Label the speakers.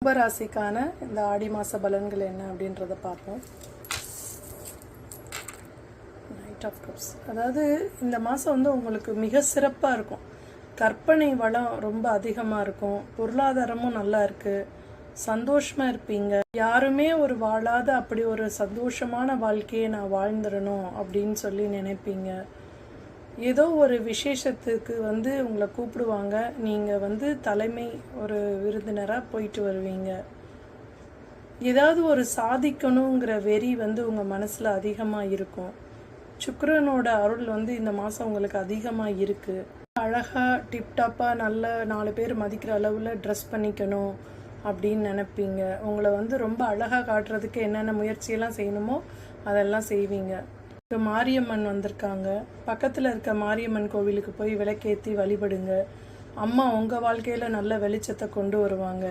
Speaker 1: கும்பராசிக்கான இந்த ஆடி மாத பலன்கள் என்ன அப்படின்றத பார்ப்போம். நைட் ஆஃப் கப்ஸ், அதாவது இந்த மாதம் வந்து உங்களுக்கு மிக சிறப்பாக இருக்கும். கற்பனை வளம் ரொம்ப அதிகமாக இருக்கும். பொருளாதாரமும் நல்லா இருக்குது. சந்தோஷமாக இருப்பீங்க. யாருமே ஒரு வாழாத அப்படி ஒரு சந்தோஷமான வாழ்க்கையை நான் வாழ்ந்துடணும் அப்படின்னு சொல்லி நினைப்பீங்க. ஏதோ ஒரு விசேஷத்துக்கு வந்து உங்களை கூப்பிடுவாங்க. நீங்கள் வந்து தலைமை ஒரு விருந்தினராக போயிட்டு வருவீங்க. ஏதாவது ஒரு சாதிக்கணுங்கிற வெறி வந்து உங்கள் மனசில் அதிகமாக இருக்கும். சுக்கிரனோட அருள் வந்து இந்த மாதம் உங்களுக்கு அதிகமாக இருக்குது. அழகாக டிப்டாப்பாக நல்ல 4 பேர் மதிக்கிற அளவில் ட்ரெஸ் பண்ணிக்கணும் அப்படின்னு நினைப்பீங்க. உங்களை வந்து ரொம்ப அழகாக காட்டுறதுக்கு என்னென்ன முயற்சியெல்லாம் செய்யணுமோ அதெல்லாம் செய்வீங்க. மாரியம்மன் வந்திருக்காங்க. பக்கத்தில் இருக்க மாரியம்மன் கோவிலுக்கு போய் விளக்கேற்றி வழிபடுங்க. அம்மா உங்கள் வாழ்க்கையில் நல்ல வெளிச்சத்தை கொண்டு வருவாங்க.